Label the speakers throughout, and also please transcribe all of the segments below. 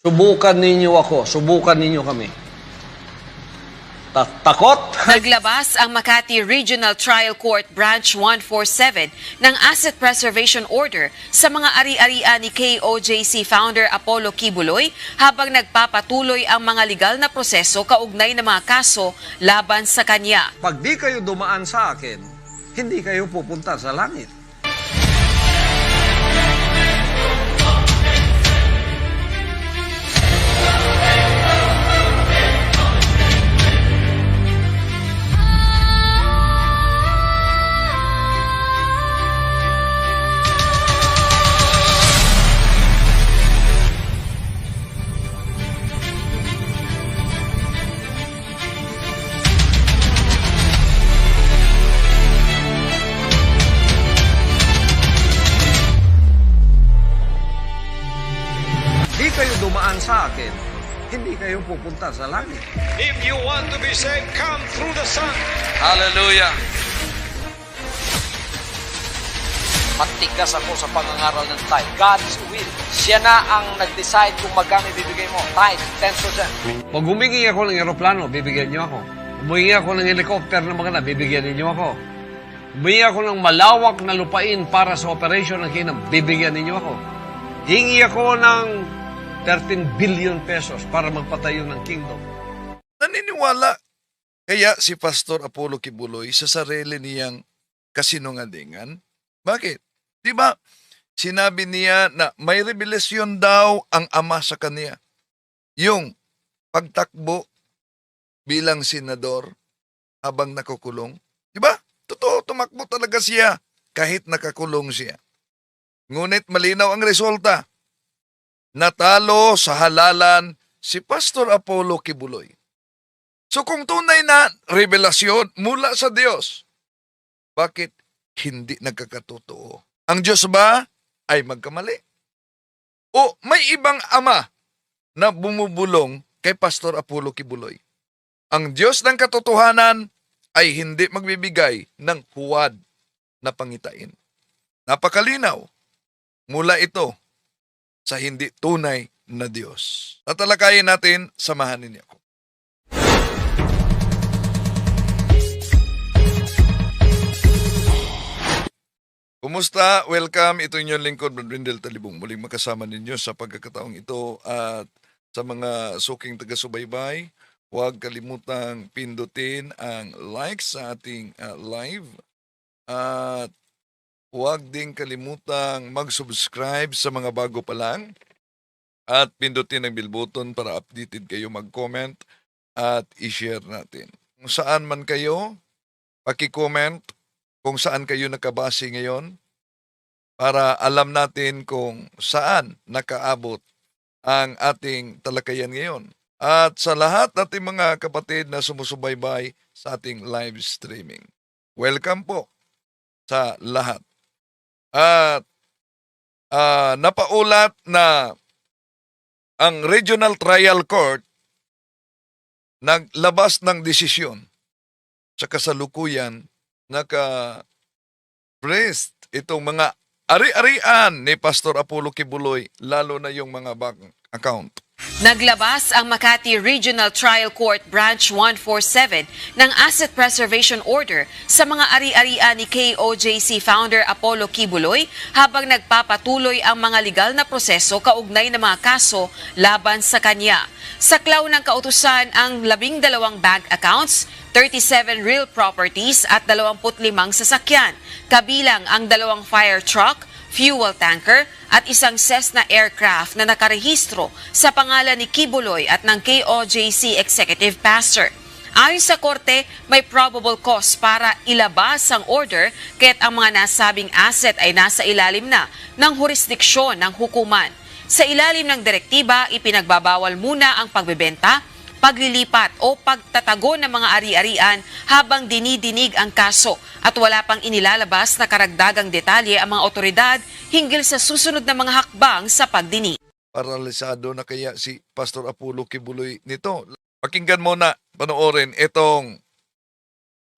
Speaker 1: Subukan ninyo ako, subukan ninyo kami. Takot?
Speaker 2: Naglabas ang Makati Regional Trial Court Branch 147 ng Asset Preservation Order sa mga ari-arian ni KOJC founder Apollo Kibuloy habang nagpapatuloy ang mga legal na proseso kaugnay ng mga kaso laban sa kanya.
Speaker 1: Pag di kayo dumaan sa akin, hindi kayo pupunta sa langit. Di kayo dumaan sa akin, hindi kayo pupunta sa langit.
Speaker 3: If you want to be saved, come through the Son.
Speaker 4: Hallelujah. Matigas ako sa pangangaral ng tithe. God's will. Siya na ang nag-decide kung magkano ibibigay mo. Tithe, 10%.
Speaker 1: Pag humingi ako ng eroplano, bibigyan niyo ako. Humingi ako ng helicopter na maganda, bibigyan niyo ako. Humingi ako ng malawak na lupain para sa operation ng kinam, bibigyan niyo ako. Hingi ako ng 13 billion pesos para magpatayo ng kingdom.
Speaker 5: Naniniwala kaya si Pastor Apollo Kibuloy sa sarili niyang kasinungalingan? Bakit? Di ba sinabi niya na may revelasyon daw ang Ama sa kanya. Yung pagtakbo bilang senador habang nakukulong. Di ba? Totoo, tumakbo talaga siya kahit nakakulong siya. Ngunit malinaw ang resulta. Natalo sa halalan si Pastor Apollo Kibuloy. So kung tunay na revelasyon mula sa Diyos, bakit hindi nagkakatotoo? Ang Diyos ba ay magkamali? O may ibang ama na bumubulong kay Pastor Apollo Kibuloy? Ang Diyos ng katotohanan ay hindi magbibigay ng huwad na pangitain. Napakalinaw mula ito sa hindi tunay na Diyos. Tatalakayin natin, samahan ninyo ako. Kumusta? Welcome. Ito inyong lingkod, Brad Rindel Talibong. Muling makasama ninyo sa pagkakataong ito at sa mga suking taga-subaybay, huwag kalimutang pindutin ang like sa ating live at huwag din kalimutang mag-subscribe sa mga bago pa lang at pindutin ang bell button para updated kayo mag-comment at i-share natin. Kung saan man kayo, paki-comment kung saan kayo nakabase ngayon para alam natin kung saan nakaabot ang ating talakayan ngayon. At sa lahat nating mga kapatid na sumusubaybay sa ating live streaming, welcome po sa lahat. At napaulat na ang Regional Trial Court naglabas ng desisyon sa kasalukuyan naka-breast itong mga ari-arian ni Pastor Apollo Kibuloy, lalo na yung mga bank account.
Speaker 2: Naglabas ang Makati Regional Trial Court Branch 147 ng Asset Preservation Order sa mga ari-arian ni KOJC founder Apollo Kibuloy habang nagpapatuloy ang mga legal na proseso kaugnay ng mga kaso laban sa kanya. Saklaw ng kautusan ang 12 bank accounts, 37 real properties at 25 sasakyan, kabilang ang 2 fire truck, fuel tanker at isang Cessna aircraft na nakarehistro sa pangalan ni Kibuloy at ng KOJC Executive Pastor. Ayon sa korte, may probable cause para ilabas ang order kaya't ang mga nasabing asset ay nasa ilalim na ng jurisdiksyon ng hukuman. Sa ilalim ng direktiba, ipinagbabawal muna ang pagbebenta, paglilipat o pagtatago ng mga ari-arian habang dinidinig ang kaso at wala pang inilalabas na karagdagang detalye ang mga otoridad hinggil sa susunod na mga hakbang sa pagdinig.
Speaker 5: Paralisado na kaya si Pastor Apollo Kibuloy nito? Pakinggan mo na, panoorin itong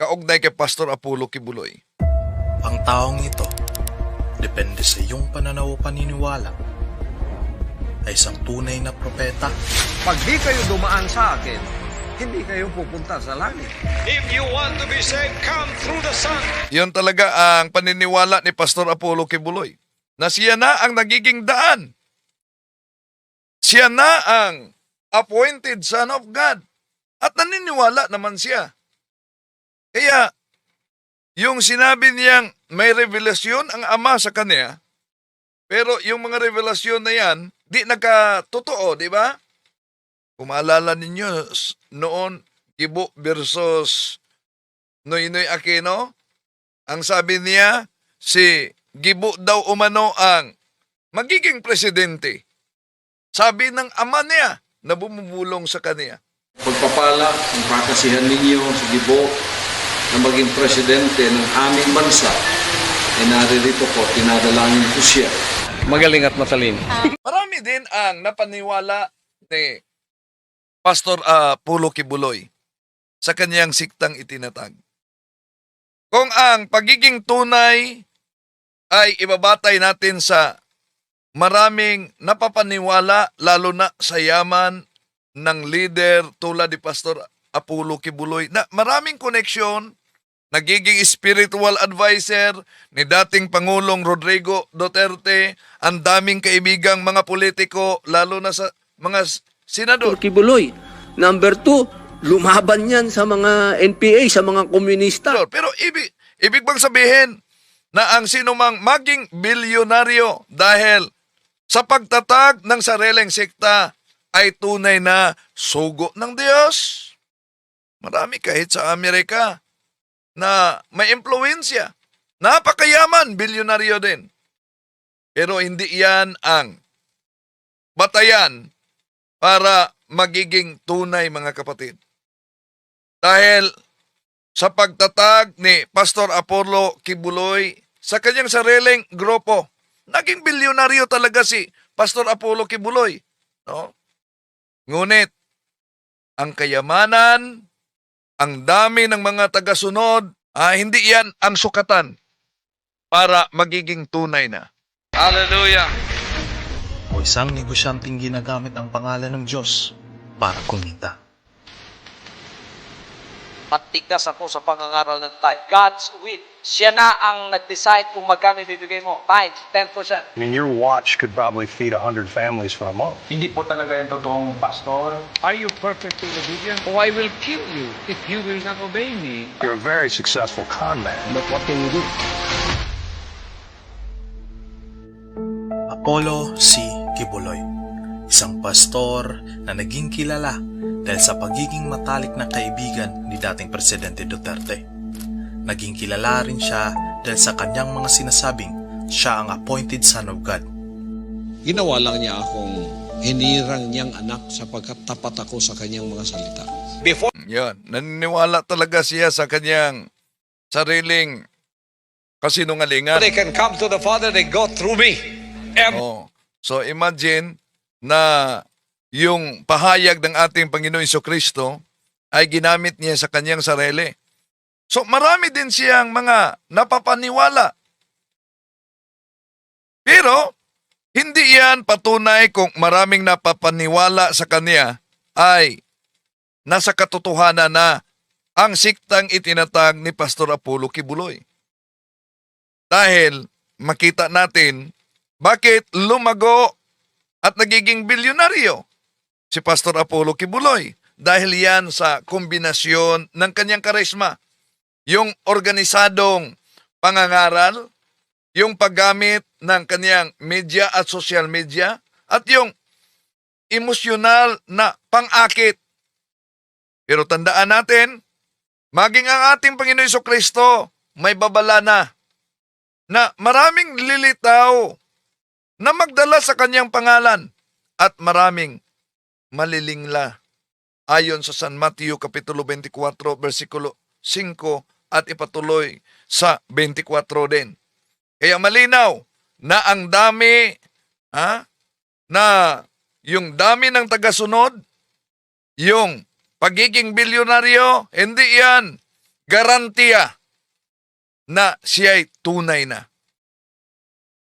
Speaker 5: kaugnay kay Pastor Apollo Kibuloy.
Speaker 6: Ang taong ito, depende sa iyong pananaw o paniniwala, ay isang tunay na propeta?
Speaker 1: Pag di kayo dumaan sa akin, hindi kayo pupunta sa langit.
Speaker 3: If you want to be saved, come through the Son.
Speaker 5: Yun talaga ang paniniwala ni Pastor Apollo Kibuloy, na siya na ang nagiging daan. Siya na ang appointed Son of God. At naniniwala naman siya. Kaya, yung sinabi niyang may revelasyon ang Ama sa kanya, pero yung mga revelasyon na yan, di nagkatotoo, di ba? Kung maalala ninyo, noon, Gibo versus Noynoy Aquino, ang sabi niya, si Gibo daw umano ang magiging presidente. Sabi ng ama niya na bumubulong sa kanya.
Speaker 7: Pagpapala ang kakasihan ninyo sa Gibo na maging presidente ng aming bansa ay naririto ko, tinadalangin ko siya.
Speaker 1: Magaling at matalino.
Speaker 5: Marami din ang napaniwala ni Pastor Apollo Kibuloy sa kanyang siktang itinatag. Kung ang pagiging tunay ay ibabatay natin sa maraming napapaniwala, lalo na sa yaman ng leader tulad ni Pastor Apollo Kibuloy, na maraming koneksyon, nagiging spiritual advisor ni dating Pangulong Rodrigo Duterte, ang daming kaibigang mga politiko, lalo na sa mga senador.
Speaker 8: Kibuloy. Number 2, lumaban yan sa mga NPA, sa mga komunista.
Speaker 5: Pero ibig bang sabihin na ang sinumang maging bilyonaryo dahil sa pagtatag ng sariling sekta ay tunay na sugo ng Diyos? Marami kahit sa Amerika na may impluensya. Napakayaman, bilyonaryo din. Pero hindi yan ang batayan para magiging tunay, mga kapatid. Dahil sa pagtatag ni Pastor Apollo Kibuloy sa kanyang sariling grupo, naging bilyonaryo talaga si Pastor Apollo Kibuloy. No? Ngunit, ang kayamanan, ang dami ng mga tagasunod, hindi yan ang sukatan para magiging tunay na. Hallelujah!
Speaker 6: O isang negosyanteng ginagamit ang pangalan ng Diyos para kumita?
Speaker 4: Matigdas ako sa pangangaral ng tithe. God's will. Siya na ang nag-decide kung magkano ibibigay mo. Tithe, 10%.
Speaker 9: I mean, your watch could probably feed 100 families for a month.
Speaker 10: Hindi po talaga yung totoong pastor.
Speaker 3: Are you perfectly obedient? Or I will kill you if you will not obey me.
Speaker 9: You're a very successful con man.
Speaker 10: But what can you do?
Speaker 6: Apollo C. Kibuloy, isang pastor na naging kilala dahil sa pagiging matalik na kaibigan ni dating Presidente Duterte. Naging kilala rin siya dahil sa kanyang mga sinasabing siya ang appointed Son of God.
Speaker 11: Ginawa lang niya akong hinirang niyang anak sapagkat tapat ako sa kanyang mga salita.
Speaker 5: Yan, naniniwala talaga siya sa kanyang sariling kasinungalingan.
Speaker 3: They can come to the Father, they go through me.
Speaker 5: Oh. So imagine na yung pahayag ng ating Panginoon Jesucristo ay ginamit niya sa kanyang sarili. So marami din siyang mga napapaniwala. Pero hindi yan patunay kung maraming napapaniwala sa kanya ay nasa katotohanan na ang siktang itinatag ni Pastor Apollo Kibuloy. Dahil makita natin bakit lumago at nagiging bilyonaryo si Pastor Apollo Kibuloy. Dahil yan sa kombinasyon ng kanyang karisma. Yung organisadong pangangaral, yung paggamit ng kanyang media at social media, at yung emosyonal na pang-akit. Pero tandaan natin, maging ang ating Panginoon Jesucristo, may babala na maraming lilitaw na magdala sa kanyang pangalan at maraming malilingla. Ayon sa San Mateo Kapitulo 24, versikulo 5 at ipatuloy sa 24 din. Kaya malinaw na ang dami, na yung dami ng tagasunod, yung pagiging bilyonaryo, hindi yan garantiya na siya'y tunay na.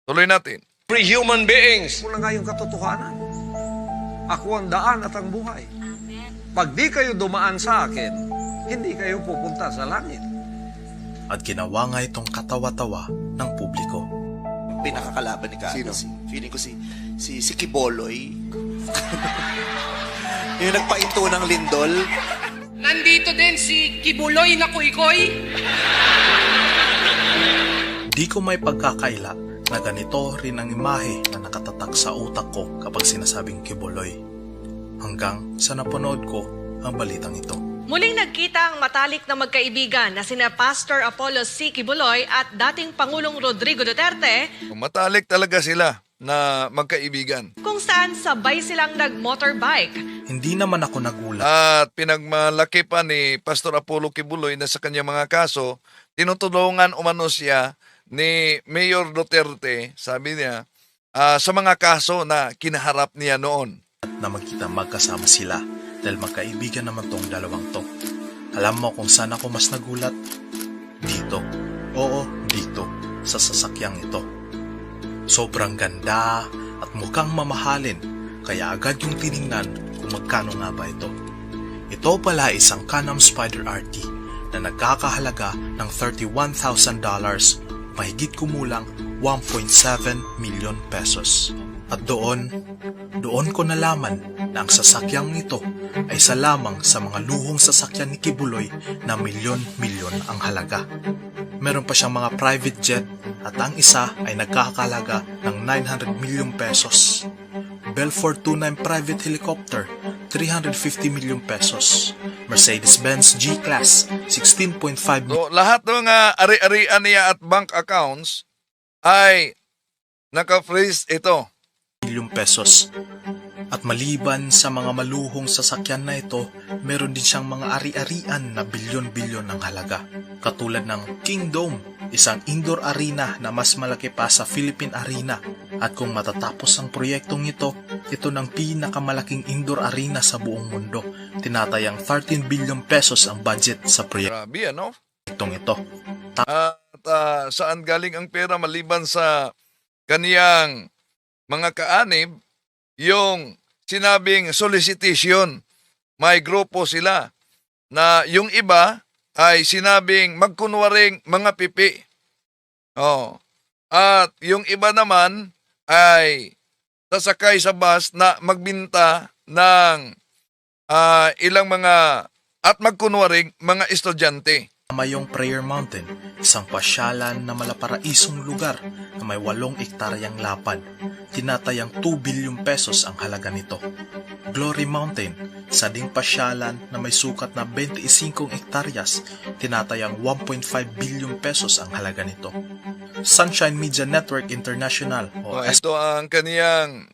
Speaker 5: Tuloy natin.
Speaker 3: Free human beings.
Speaker 1: Wala nga yung katotohanan. Ako ang daan at ang buhay. Pag di kayo dumaan sa akin, hindi kayo pupunta sa langit.
Speaker 6: At ginawa nga itong katawa-tawa ng publiko.
Speaker 12: Pinakakalaban ni Kaano. Feeling ko si Kiboloy. Yung nagpainto ng lindol.
Speaker 13: Nandito din si Kibuloy na kuy-koy.
Speaker 6: Di ko may pagkakaila na ganito rin ang imahe na nakatatak sa utak ko kapag sinasabing Kibuloy. Hanggang sa napanood ko ang balitang ito.
Speaker 13: Muling nagkita ang matalik na magkaibigan na sina Pastor Apollo C. Kibuloy at dating Pangulong Rodrigo Duterte,
Speaker 5: Matalik talaga sila na magkaibigan.
Speaker 13: kung saan sabay silang nag-motorbike.
Speaker 6: Hindi naman ako nagulat.
Speaker 5: At pinagmalaki pa ni Pastor Apollo Kibuloy na sa kanyang mga kaso, tinutulungan umano siya ni Mayor Duterte, sabi niya, sa mga kaso na kinaharap niya noon.
Speaker 6: Na magkita magkasama sila dahil magkaibigan naman tong dalawang to. Alam mo kung saan ako mas nagulat? Dito. Oo, dito. Sa sasakyang ito. Sobrang ganda at mukhang mamahalin kaya agad yung tiningnan kung magkano nga ba ito. Ito pala isang Can-Am Spyder RT na nagkakahalaga ng $31,000, mahigit kumulang 1.7 million pesos. At doon ko nalaman na ang sasakyang ito ay isa lamang sa mga luhong sasakyan ni Kibuloy na milyon-milyon ang halaga. Meron pa siyang mga private jet at ang isa ay nagkakalaga ng 900 million pesos. Bell 429 private helicopter, 350 million pesos. Mercedes-Benz G-Class, 16.5 million.
Speaker 5: So, lahat ng ari-arian niya at bank accounts ay naka-freeze ito.
Speaker 6: Pesos. At maliban sa mga maluhong sasakyan na ito, meron din siyang mga ari-arian na bilyon-bilyon ng halaga. Katulad ng Kingdom, isang indoor arena na mas malaki pa sa Philippine Arena. At kung matatapos ang proyektong ito ng pinakamalaking indoor arena sa buong mundo. Tinatayang 13 billion pesos ang budget sa
Speaker 5: Grabe, ano?
Speaker 6: proyektong ito.
Speaker 5: At saan galing ang pera maliban sa kaniyang mga kaanib, yung sinabing solicitation. May grupo sila na yung iba ay sinabing magkunwaring mga pipi. Oh. At yung iba naman ay sasakay sa bus na magbinta ng ilang mga at magkunwaring mga estudyante.
Speaker 6: Mayong Prayer Mountain, isang pasyalan na malaparaisong lugar na may 8 ektaryang lapad. Tinatayang 2 billion pesos ang halaga nito. Glory Mountain, isa ding pasyalan na may sukat na 25 hektaryas. Tinatayang 1.5 billion pesos ang halaga nito. Sunshine Media Network International o
Speaker 5: Ito ang kaniyang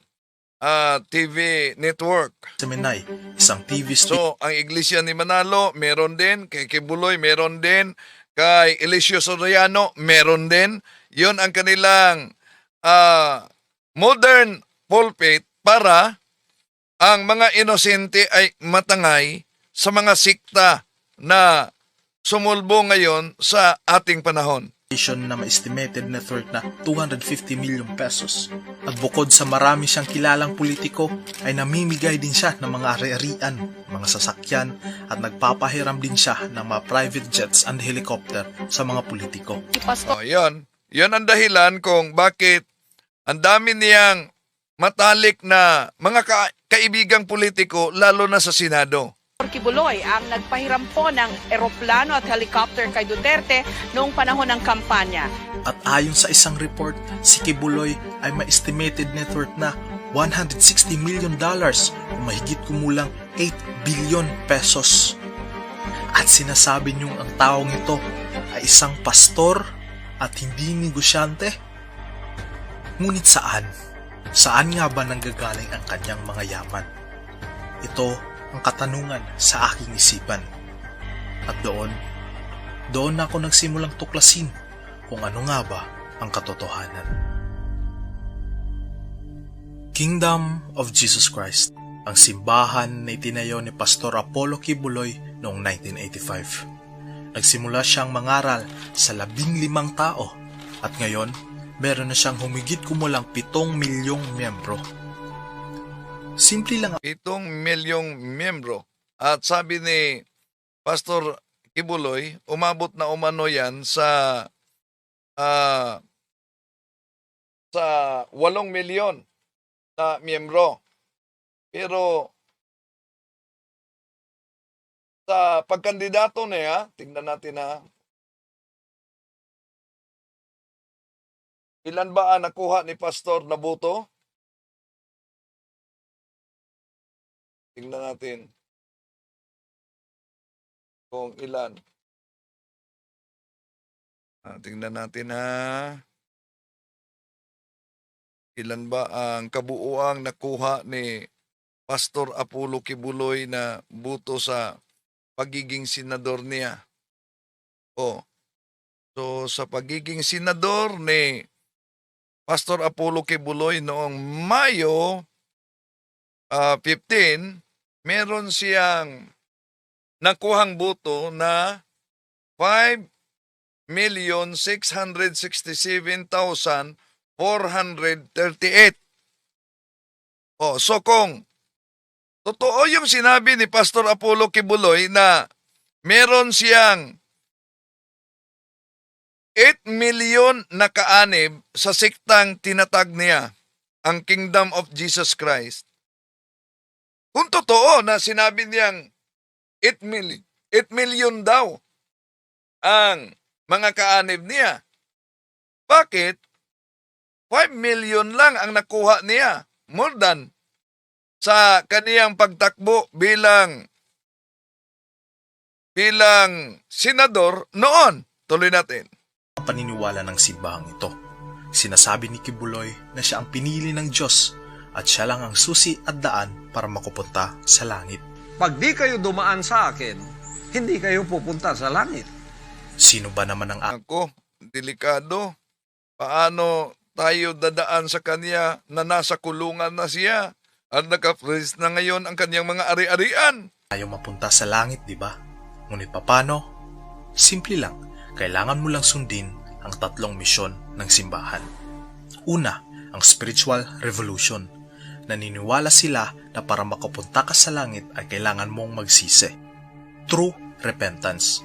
Speaker 5: TV network.
Speaker 6: Seminay, isang TV station.
Speaker 5: So, ang Iglesia ni Manalo, meron din. Kay Kibuloy, meron din. Kay Eliseo Soriano, meron din. Yun ang kanilang modern pulpit para ang mga inosente ay matangay sa mga sikta na sumulbo ngayon sa ating panahon.
Speaker 6: Na may estimated net worth na 250 million pesos. At bukod sa marami siyang kilalang politiko, ay namimigay din siya ng mga ari-arian, mga sasakyan, at nagpapahiram din siya ng mga private jets and helicopter sa mga politiko.
Speaker 5: Yun ang dahilan kung bakit ang dami niyang matalik na mga kaibigang politiko, lalo na sa Senado.
Speaker 13: Kibuloy ang nagpahiram po ng eroplano at helicopter kay Duterte noong panahon ng kampanya.
Speaker 6: At ayon sa isang report, si Kibuloy ay may estimated net worth na $160 million o mahigit kumulang 8 billion pesos. At sinasabi niyong ang taong ito ay isang pastor at hindi negosyante? Ngunit saan? Saan nga ba nanggagaling ang kanyang mga yaman? Ito ang katanungan sa aking isipan. At doon ako nagsimulang tuklasin kung ano nga ba ang katotohanan. Kingdom of Jesus Christ, ang simbahan na itinayo ni Pastor Apollo Kibuloy noong 1985. Nagsimula siyang mangaral sa 15 tao at ngayon meron na siyang humigit kumulang 7 milyong miyembro. Simple lang
Speaker 5: 7 milyong miyembro. At sabi ni Pastor Kibuloy, umabot na umano yan sa 8 milyon na miyembro. Pero sa pagkandidato niya, tingnan natin ha. Ilan ba ang nakuha ni Pastor na boto? Tingnan natin kung ilan. Tingnan natin ha. Ilan ba ang kabuuang nakuha ni Pastor Apollo Kibuloy na boto sa pagiging senador niya? So sa pagiging senador ni Pastor Apollo Kibuloy noong Mayo 15, meron siyang nakuhang boto na 5,667,438. So kung totoo yung sinabi ni Pastor Apollo Kibuloy na meron siyang 8 milyon na kaanib sa sektang tinatag niya, ang Kingdom of Jesus Christ. Kung totoo na sinabi niyang 8 million daw ang mga kaanib niya, bakit 5 million lang ang nakuha niya? More than sa kaniyang pagtakbo bilang senador noon. Tuloy natin.
Speaker 6: ang paniniwala ng simbahang ito. Sinasabi ni Kibuloy na siya ang pinili ng Diyos at siya lang ang susi at daan para makupunta sa langit.
Speaker 1: Pag di kayo dumaan sa akin, hindi kayo pupunta sa langit.
Speaker 6: Sino ba naman ang
Speaker 5: Ako, delikado. Paano tayo dadaan sa kanya na nasa kulungan na siya at naka-freeze na ngayon ang kanyang mga ari-arian?
Speaker 6: Tayo mapunta sa langit, di ba? Ngunit paano? Simple lang, kailangan mo lang sundin ang 3 misyon ng simbahan. Una, ang spiritual revolution. Naniniwala sila na para makapunta ka sa langit ay kailangan mong magsisi. True repentance.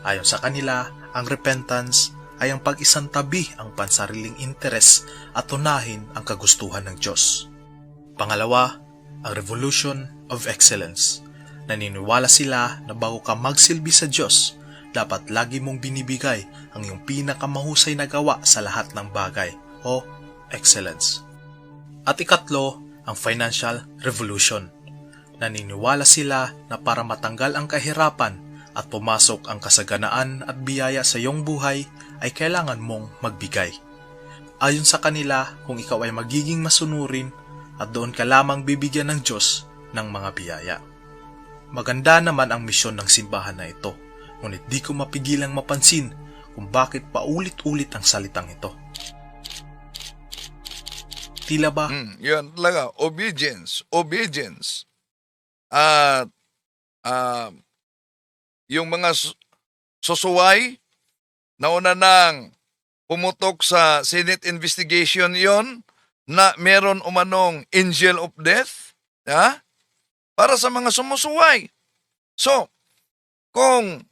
Speaker 6: Ayon sa kanila, ang repentance ay ang pag-isang tabi ang pansariling interes at unahin ang kagustuhan ng Diyos. Pangalawa, ang revolution of excellence. Naniniwala sila na bago ka magsilbi sa Diyos, dapat lagi mong binibigay ang iyong pinakamahusay na gawa sa lahat ng bagay o excellence. At ikatlo, ang financial revolution. Naniniwala sila na para matanggal ang kahirapan at pumasok ang kasaganaan at biyaya sa iyong buhay ay kailangan mong magbigay. Ayon sa kanila, kung ikaw ay magiging masunurin at doon ka lamang bibigyan ng Diyos ng mga biyaya. Maganda naman ang misyon ng simbahan na ito, ngunit di ko mapigilang mapansin kung bakit paulit-ulit ang salitang ito. Tila ba?
Speaker 5: Yan talaga, obedience. At yung mga susuway, nauna nang pumutok sa Senate investigation yon na meron umanong angel of death, para sa mga sumusuway. So, kung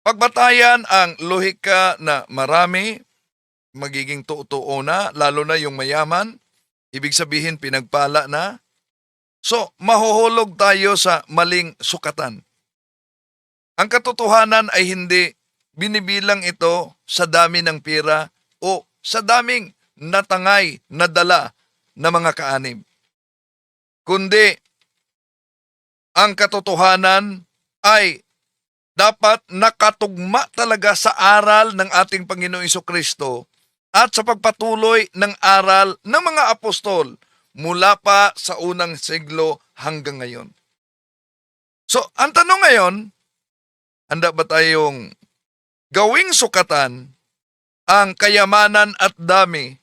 Speaker 5: pagbatayan ang lohika na marami, magiging totoo na, lalo na yung mayaman, ibig sabihin pinagpala na. So, mahuhulog tayo sa maling sukatan. Ang katotohanan ay hindi binibilang ito sa dami ng pera o sa daming natangay na dala na mga kaanib. Kundi, ang katotohanan ay dapat nakatugma talaga sa aral ng ating Panginoong Jesucristo at sa pagpatuloy ng aral ng mga apostol mula pa sa unang siglo hanggang ngayon. So, ang tanong ngayon, handa ba tayong gawing sukatan ang kayamanan at dami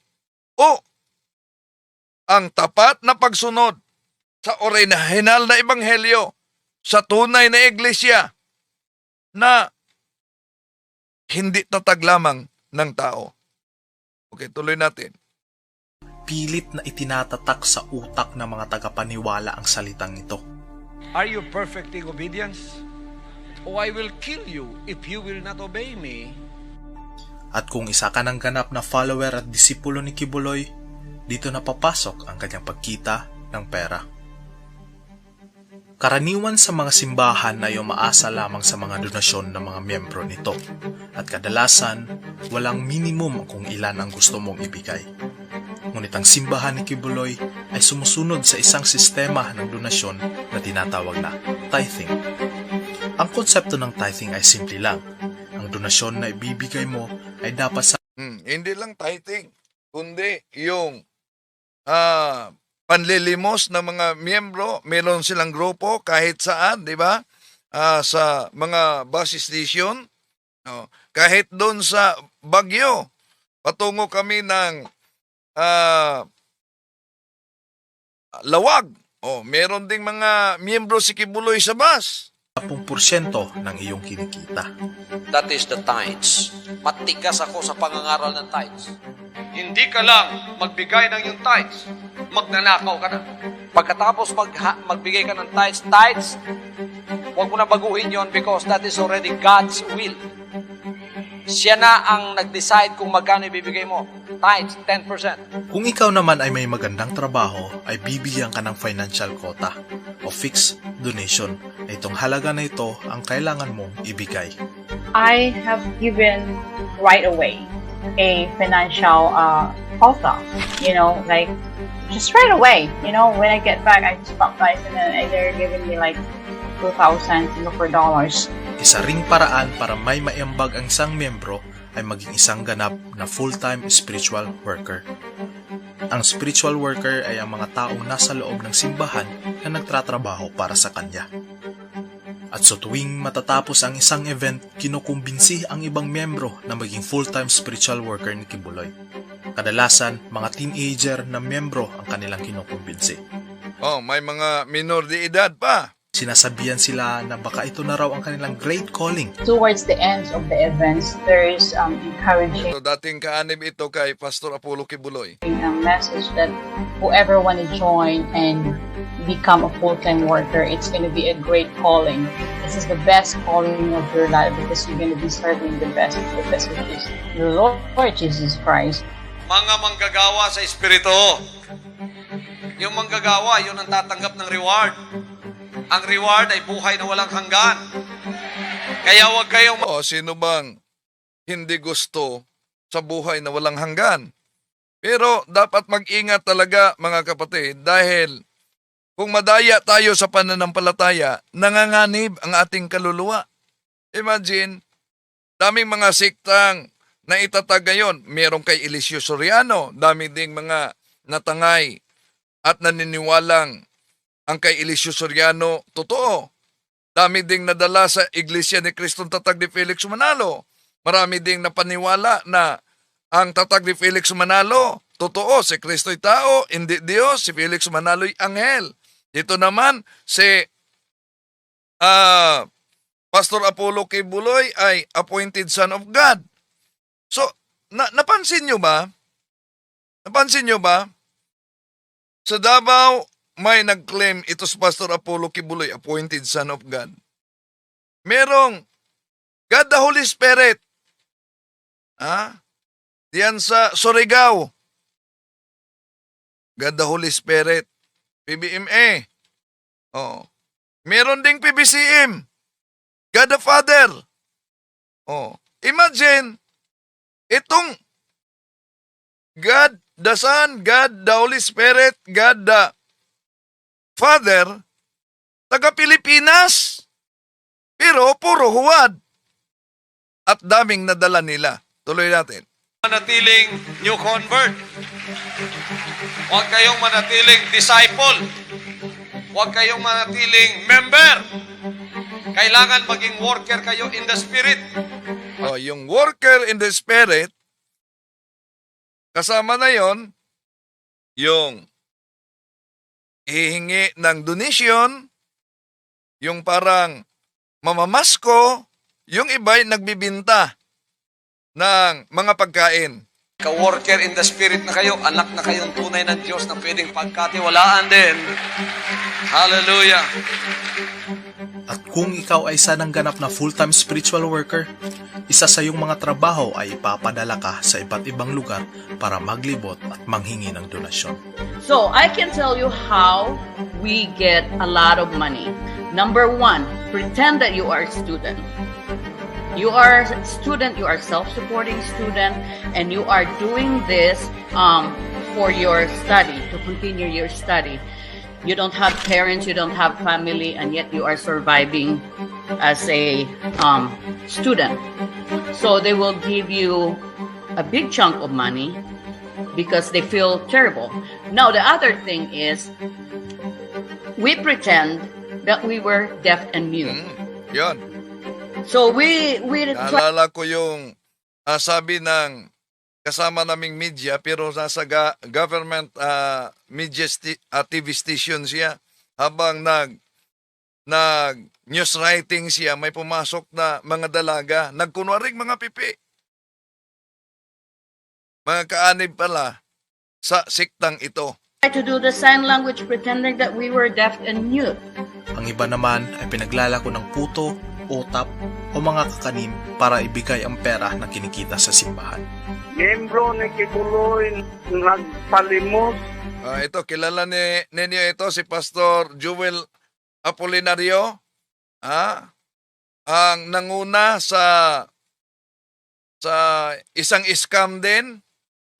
Speaker 5: o ang tapat na pagsunod sa orihinal na ebanghelyo sa tunay na iglesia na hindi tatag lamang ng tao? Okay, tuloy natin.
Speaker 6: pilit na itinatatak sa utak ng mga tagapaniwala ang salitang ito.
Speaker 1: Are you perfect in obedience? O I will kill you if you will not obey me.
Speaker 6: At kung isa ka ng ganap na follower at disipulo ni Kibuloy, dito na papasok ang kanyang pagkita ng pera. Karaniwan sa mga simbahan ay umaasa lamang sa mga donasyon ng mga miyembro nito at kadalasan walang minimum kung ilan ang gusto mong ibigay. Ngunit ang simbahan ni Kibuloy ay sumusunod sa isang sistema ng donasyon na tinatawag na tithing. Ang konsepto ng tithing ay simple lang. Ang donasyon na ibibigay mo ay dapat sa
Speaker 5: Hindi lang tithing, kundi yung panlilimos ng mga miyembro. Meron silang grupo kahit saan, di ba? Sa mga bus station, kahit doon sa Baguio, patungo kami ng Lawag. Meron ding mga miyembro si Kibuloy sa bus.
Speaker 6: 10% ng iyong kinikita.
Speaker 4: That is the tithes. Matigas ako sa pangangaral ng tithes.
Speaker 1: Hindi ka lang magbigay ng yung tithes, magnanakaw ka na.
Speaker 4: Pagkatapos magbigay ka ng tithes, huwag mo na baguhin yon because that is already God's will. Siya na ang nag-decide kung magkano ibibigay mo. Tithes, 10%.
Speaker 6: Kung ikaw naman ay may magandang trabaho, ay bibigyan ka ng financial quota o fixed donation na itong halaga na ito ang kailangan mong ibigay.
Speaker 14: I have given right away a financial quota, like just right away. When I get back, I just baptize and then they're giving me like $2,000 $4.
Speaker 6: Isa ring paraan para may maiambag ang isang miyembro ay maging isang ganap na full-time spiritual worker. Ang spiritual worker ay ang mga taong nasa loob ng simbahan na nagtratrabaho para sa kanya. At so tuwing matatapos ang isang event, kinukumbinsi ang ibang miyembro na maging full-time spiritual worker ni Kibuloy. Kadalasan, mga teenager na miyembro ang kanilang kinukumbinsi.
Speaker 5: May mga minor de edad pa.
Speaker 6: Sinasabihan sila na baka ito na raw ang kanilang great calling.
Speaker 14: Towards the end of the events, there's encouraging
Speaker 5: Dating kaanib ito kay Pastor Apollo Kibuloy.
Speaker 14: a message that whoever want to join and become a full-time worker, it's going to be a great calling. This is the best calling of your life because you're going to be serving the best which is the Lord Jesus Christ.
Speaker 1: Mga manggagawa sa Espiritu. Yung manggagawa, yun ang tatanggap ng reward. Ang reward ay buhay na walang hanggan. Kaya huwag kayong...
Speaker 5: Sino bang hindi gusto sa buhay na walang hanggan? Pero dapat mag-ingat talaga mga kapatid dahil kung madaya tayo sa pananampalataya, nanganganib ang ating kaluluwa. Imagine, daming mga siktang na itatag ngayon. Meron kay Eliseo Soriano, dami ding mga natangay at naniniwalang ang kay Eliseo Soriano totoo. Dami ding nadala sa Iglesia ni Kristong Tatag ni Felix Manalo. Marami ding napaniwala na ang Tatag ni Felix Manalo totoo. Si Kristo'y tao, hindi Diyos. Si Felix Manalo'y anghel. Dito naman si Pastor Apollo Kibuloy ay appointed son of God. So, napansin nyo ba? Napansin nyo ba? Sa Davao, may nag-claim ito si Pastor Apollo Kibuloy, appointed son of God. Merong God the Holy Spirit. Diyan sa Surigao. God the Holy Spirit. PBMA. Meron ding PBCM. God the Father. Imagine, itong God the Son, God the Holy Spirit, God the Father, taga-Pilipinas. Pero puro huwad. At daming nadala nila. Tuloy natin.
Speaker 1: Manatiling new convert. Huwag kayong manatiling disciple. Huwag kayong manatiling member. Kailangan maging worker kayo in the Spirit.
Speaker 5: Yung worker in the Spirit, kasama na yon yung hihingi ng donation, yung parang mamamasko, yung iba'y nagbibinta ng mga pagkain.
Speaker 4: Ka-worker in the spirit na kayo, anak na kayong tunay ng Diyos na pwedeng pagkatiwalaan din. Hallelujah.
Speaker 6: At kung ikaw ay sanang ganap na full-time spiritual worker, isa sa iyong mga trabaho ay ipapadala ka sa iba't ibang lugar para maglibot at manghingi ng donasyon.
Speaker 15: So I can tell you how we get a lot of money. Number one, pretend that you are a student. You are a student, you are self-supporting student, and you are doing this for your study, to continue your study. You don't have parents, you don't have family, and yet you are surviving as a student. So they will give you a big chunk of money because they feel terrible. Now, the other thing is, we pretend that we were deaf and mute.
Speaker 5: Yun.
Speaker 15: So we
Speaker 5: Naalala ko yung sabi ng kasama naming media, pero nasa government media TV station siya, habang nag news writing siya, may pumasok na mga dalaga, nagkunwaring mga pipi. Mga kaanib pala sa siktang ito.
Speaker 15: try to do the sign language pretending that we were deaf and mute.
Speaker 6: Ang iba naman ay pinaglalako ng puto, utap o mga kakanim para ibigay ang pera na kinikita sa simbahan.
Speaker 16: Miyembro ni Kibuloy nagpalimos.
Speaker 5: Ito, kilala ninyo ito, si Pastor Joel Apolinario. Ang nanguna sa isang scam din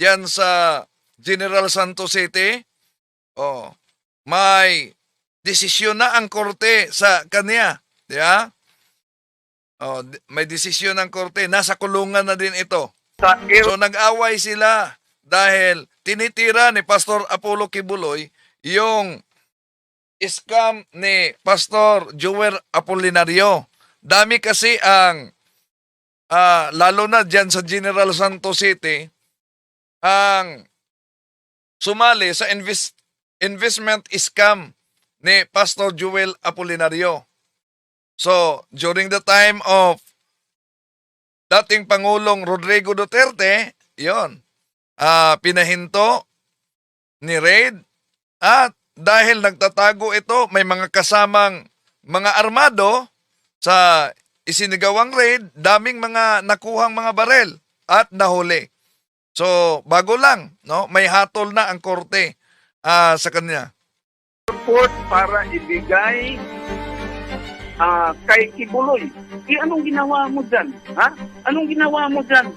Speaker 5: yan sa General Santos City. May desisyon na ang korte sa kanya. Diba? May desisyon ng korte. Nasa kulungan na din ito. So nag-away sila dahil tinitira ni Pastor Apollo Kibuloy yung scam ni Pastor Joel Apolinario. Dami kasi ang lalo na dyan sa General Santos City ang sumali sa investment scam ni Pastor Joel Apolinario. So, during the time of dating Pangulong Rodrigo Duterte, yon, pinahinto ni Raid, at dahil nagtatago ito, may mga kasamang mga armado sa isinigawang raid, daming mga nakuhang mga barel at nahuli. So, bago lang, no, may hatol na ang korte sa kanya.
Speaker 16: Support para ibigay kay Kibuloy. Anong ginawa mo dyan? Ha? Anong ginawa mo dyan?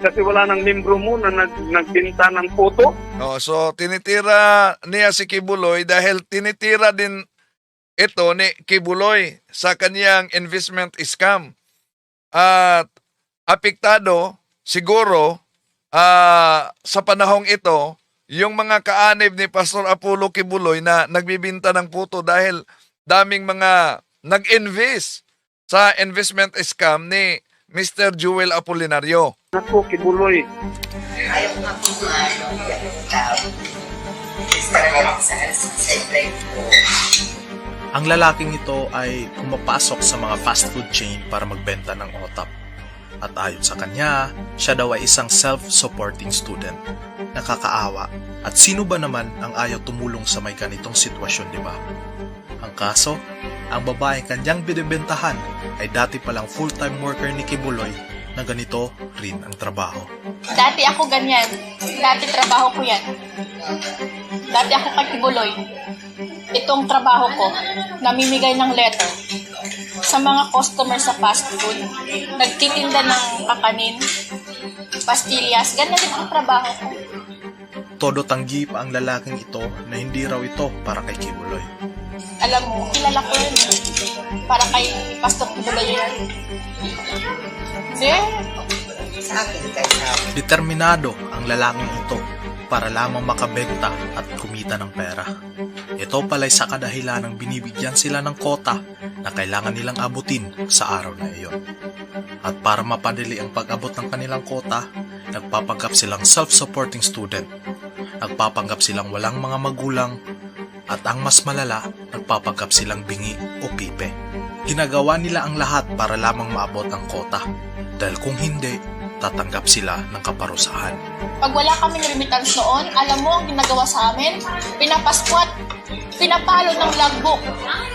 Speaker 16: Kasi wala nang membro mo na nagbinta ng photo?
Speaker 5: So, tinitira niya si Kibuloy dahil tinitira din ito ni Kibuloy sa kanyang investment scam. At apektado siguro sa panahong ito yung mga kaanib ni Pastor Apollo Kibuloy na nagbibinta ng puto dahil daming mga nag-invest sa investment scam ni Mr. Joel Apolinario.
Speaker 16: Ako, Kibuloy.
Speaker 6: Ang lalaking ito ay pumapasok sa mga fast food chain para magbenta ng otap. At ayon sa kanya, siya daw ay isang self-supporting student. Nakakaawa. At sino ba naman ang ayaw tumulong sa may ganitong sitwasyon, di ba? Ang kaso, ang babaeng kanyang binibentahan ay dati palang full-time worker ni Kibuloy na ganito rin ang trabaho.
Speaker 17: Dati ako ganyan. Dati trabaho ko yan. Dati ako kay Kibuloy. Itong trabaho ko, namimigay ng letter sa mga customer sa fast food. Nagtitinda ng kakanin, pastillas, ganyan din ang trabaho ko.
Speaker 6: Todo tanggi pa ang lalaking ito na hindi raw ito para kay Kibuloy.
Speaker 17: Alam mo, kilala ko yun. Para kay Pastor Kibuloy yan.
Speaker 6: Determinado ang lalaking ito para lamang makabenta at kumita ng pera. Ito pala'y sa kadahilanang binibigyan sila ng kota na kailangan nilang abutin sa araw na iyon. At para mapadali ang pag-abot ng kanilang kota, nagpapanggap silang self-supporting student. Nagpapanggap silang walang mga magulang, at ang mas malala, nagpapanggap silang bingi o pipe. Ginagawa nila ang lahat para lamang maabot ang kota. Dahil kung hindi, tatanggap sila ng kaparusahan.
Speaker 17: Pag wala kami remittance noon, alam mo ang ginagawa sa amin? Pinapaskwat, pinapalo ng logbook.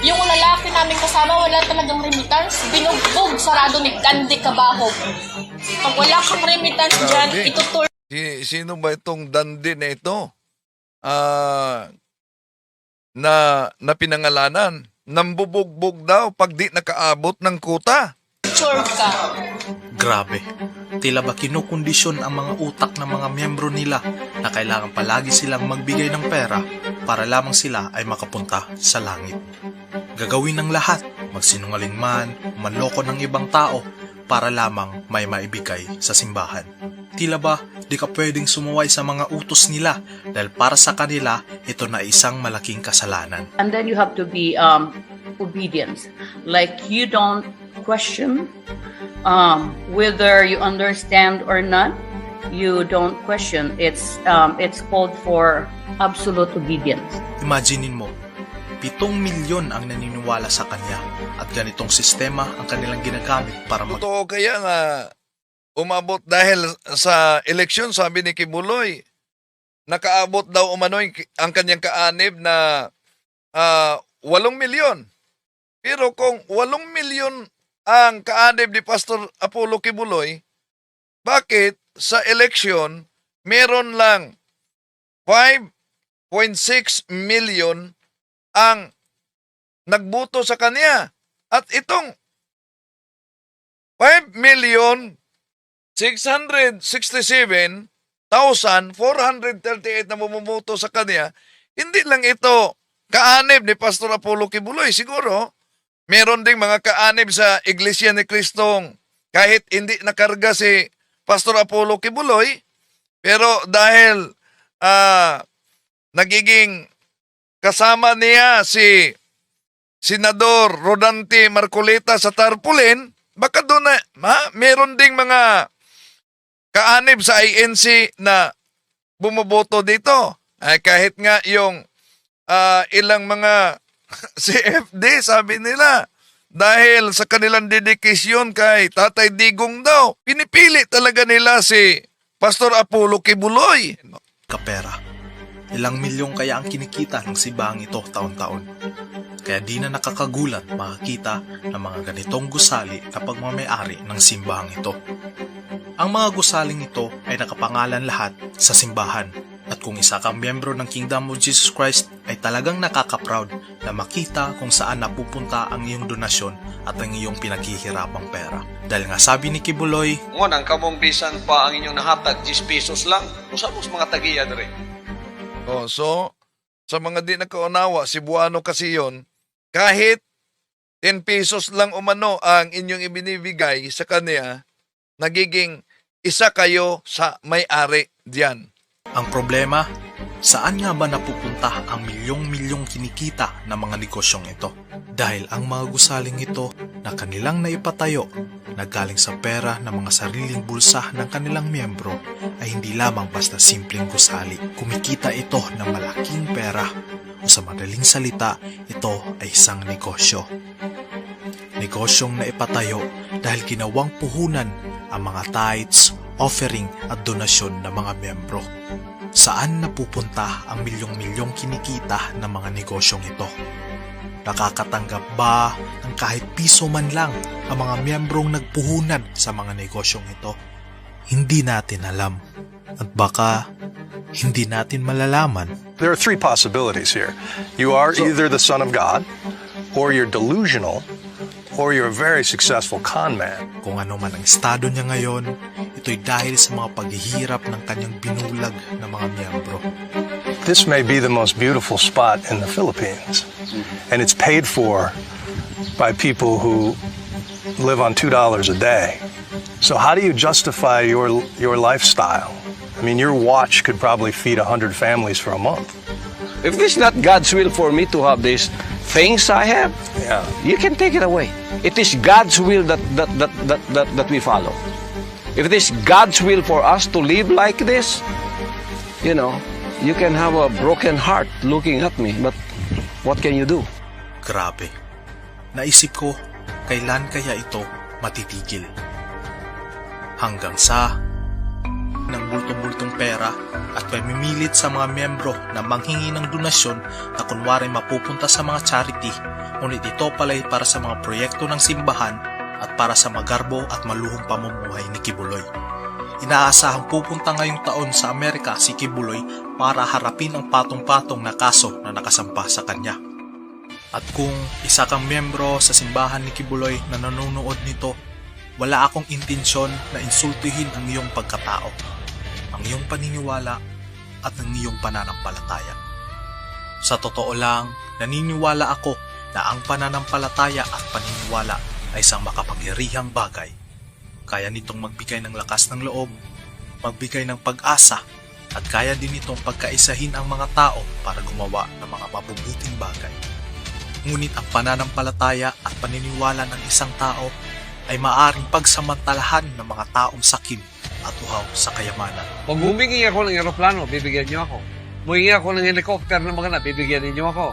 Speaker 17: Yung lalaki namin kasama, wala talagang remittance. Binugbog, sarado ni Dandy Cabahog. Pag wala kang remittance dyan, itutur...
Speaker 5: Sino ba itong Dandy na ito? Na pinangalanan. Nambubugbog daw pag di nakaabot ng kuta.
Speaker 17: Sure ka.
Speaker 6: Grabe, tila ba kinukondisyon ang mga utak ng mga miyembro nila na kailangan palagi silang magbigay ng pera para lamang sila ay makapunta sa langit. Gagawin ng lahat, magsinungaling man, manloko ng ibang tao para lamang may maibigay sa simbahan. Tila ba di ka pwedeng sumuway sa mga utos nila dahil para sa kanila ito na isang malaking kasalanan.
Speaker 15: And then you have to be obedient. Like you don't question whether you understand or not. You don't question. It's called for absolute obedience.
Speaker 6: Imaginin mo, 7 milyon ang naniniwala sa kanya at ganitong sistema ang kanilang ginagamit para
Speaker 5: Totoo kaya na umabot dahil sa eleksyon, sabi ni Kibuloy, nakaabot daw umano'y ang kanyang kaanib na 8 milyon. Pero kung 8 milyon ang kaanib ni Pastor Apollo Kibuloy, bakit sa eleksyon meron lang 5.6 million ang nagboto sa kanya? At itong 5,667,438 na bumuboto sa kanya, hindi lang ito kaanib ni Pastor Apollo Kibuloy. Siguro, meron ding mga kaanib sa Iglesia ni Kristong kahit hindi nakarga si Pastor Apollo Kibuloy, pero dahil nagiging kasama niya si Senador Rodante Marcoleta sa tarpaulin, baka doon na meron ding mga kaanib sa INC na bumoboto dito. Kahit nga yung ilang mga CFD, sabi nila, dahil sa kanilang dedikasyon kay Tatay Digong daw, pinipili talaga nila si Pastor Apollo Kibuloy.
Speaker 6: Kapera. Ilang milyong kaya ang kinikita ng simbahang ito taon-taon. Kaya di na nakakagulat makakita ng mga ganitong gusali na pagmamayari ng simbahang ito. Ang mga gusaling ito ay nakapangalan lahat sa simbahan. At kung isa kang miyembro ng Kingdom of Jesus Christ ay talagang nakaka-proud na makita kung saan napupunta ang iyong donasyon at ang iyong pinaghihirapang pera. Dahil nga sabi ni Kibuloy,
Speaker 1: ngon ang kamong bisan pa ang inyong nahatag 10 pesos lang, usapos mga tagiya dere.
Speaker 5: So, sa mga di nakaunawa, Cebuano kasi yon, kahit 10 pesos lang umano ang inyong ibinibigay sa kanya, nagiging isa kayo sa may-ari diyan.
Speaker 6: ang problema, saan nga ba napupunta ang milyong-milyong kinikita ng mga negosyong ito? Dahil ang mga gusaling ito na kanilang naipatayo, naggaling sa pera ng mga sariling bulsa ng kanilang miyembro ay hindi lamang basta simpleng gusali. Kumikita ito ng malaking pera o sa madaling salita, ito ay isang negosyo. Negosyong naipatayo dahil ginawang puhunan ang mga tithes, offering at donasyon ng mga miyembro. Saan napupunta ang milyong-milyong kinikita ng mga negosyong ito? Nakakatanggap ba ng kahit piso man lang ang mga miyembrong nagpuhunan sa mga negosyong ito? Hindi natin alam at baka hindi natin malalaman.
Speaker 9: There are three possibilities here. You are either the son of God, or you're delusional, or you're a very successful con man.
Speaker 6: Kung ano man ang estado niya ngayon, ito'y dahil sa mga paghihirap ng kanyang binulag na mga miyembro.
Speaker 9: This may be the most beautiful spot in the Philippines, and it's paid for by people who live on $2 a day. So how do you justify your lifestyle? I mean, your watch could probably feed 100 families for a month.
Speaker 7: If this is not God's will for me to have these things I have, you can take it away. It is God's will that we follow. If it is God's will for us to live like this, you know, you can have a broken heart looking at me, but what can you do?
Speaker 6: Grabe. Naisip ko, kailan kaya ito matitigil? hanggang sa ng bultong-bultong pera at pamimilit sa mga miyembro na manghingi ng donasyon na kunwari mapupunta sa mga charity, ngunit ito pala'y para sa mga proyekto ng simbahan at para sa magarbo at maluhong pamumuhay ni Kibuloy. Inaasahang pupunta ngayong taon sa Amerika si Kibuloy para harapin ang patong-patong na kaso na nakasampa sa kanya. At kung isa kang miyembro sa simbahan ni Kibuloy na nanonood nito, wala akong intensyon na insultuhin ang iyong pagkatao, ang iyong paniniwala at ang iyong pananampalataya. Sa totoo lang, naniniwala ako na ang pananampalataya at paniniwala ay isang makapangyarihang bagay. Kaya nitong magbigay ng lakas ng loob, magbigay ng pag-asa, at kaya din itong pagkaisahin ang mga tao para gumawa ng mga mabubuting bagay. Ngunit ang pananampalataya at paniniwala ng isang tao ay maaring pagsamantalahan ng mga taong sakim at uhaw sa kayamanan.
Speaker 1: Pag humingi ako ng eroplano, bibigyan niyo ako. Humingi ako ng helicopter na maganda, bibigyan niyo ako.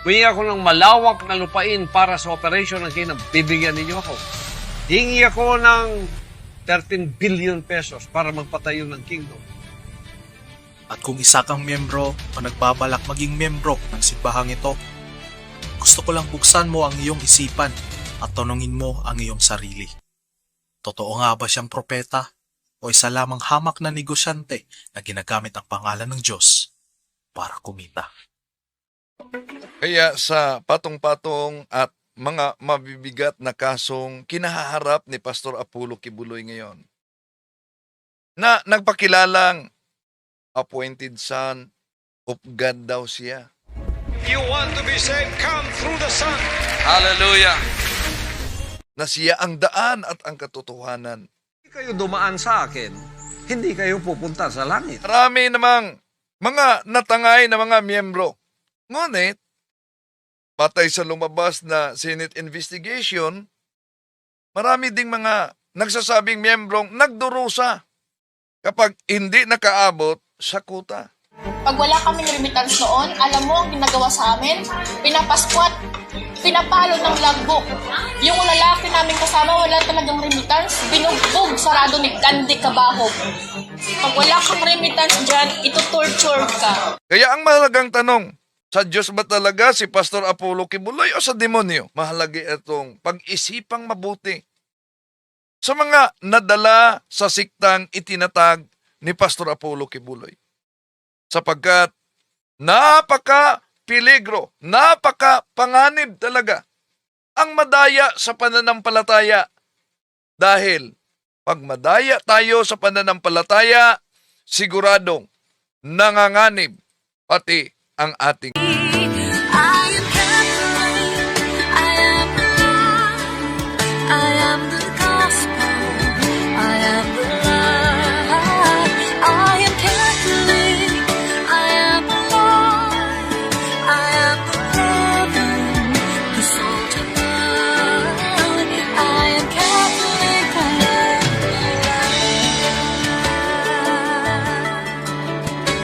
Speaker 1: Humingi ako ng malawak na lupain para sa operasyon ng Kingdom, bibigyan niyo ako. Hingi ako ng 13 billion pesos para magpatayo ng Kingdom.
Speaker 6: At kung isa kang miyembro o nagbabalak maging miyembro ng simbahang ito, gusto ko lang buksan mo ang iyong isipan at tanungin mo ang iyong sarili. Totoo nga ba siyang propeta o isa lamang hamak na negosyante na ginagamit ang pangalan ng Diyos para kumita?
Speaker 5: Kaya sa patong-patong at mga mabibigat na kasong kinahaharap ni Pastor Apollo Kibuloy ngayon, na nagpakilalang appointed son of God daw siya.
Speaker 18: You want to be saved, come through the Son.
Speaker 1: Hallelujah!
Speaker 5: Na siya ang daan at ang katotohanan.
Speaker 1: Hindi kayo dumaan sa akin, hindi kayo pupunta sa langit.
Speaker 5: Marami namang mga natangay na mga miyembro. Ngunit, patay sa lumabas na Senate investigation, marami ding mga nagsasabing miyembrong nagdurusa kapag hindi nakaabot sa kuta.
Speaker 17: Pag wala kaming remittance noon, alam mo ang ginagawa sa amin? Pinapaskwat, pinapalo ng logbook. Yung lalaki namin kasama, wala talagang remittance. Binugbog, sarado ni Dandy Kabahog. Pag wala kang remittance dyan, ito torture ka.
Speaker 5: Kaya ang mahalagang tanong, sa Diyos ba talaga si Pastor Apollo Kibuloy o sa demonyo? Mahalaga itong pag-isipang mabuti. Sa mga nadala sa siktang itinatag ni Pastor Apollo Kibuloy. Sapagkat napaka-peligro, napaka-panganib talaga ang madaya sa pananampalataya. Dahil pag madaya tayo sa pananampalataya, siguradong nanganganib pati ang ating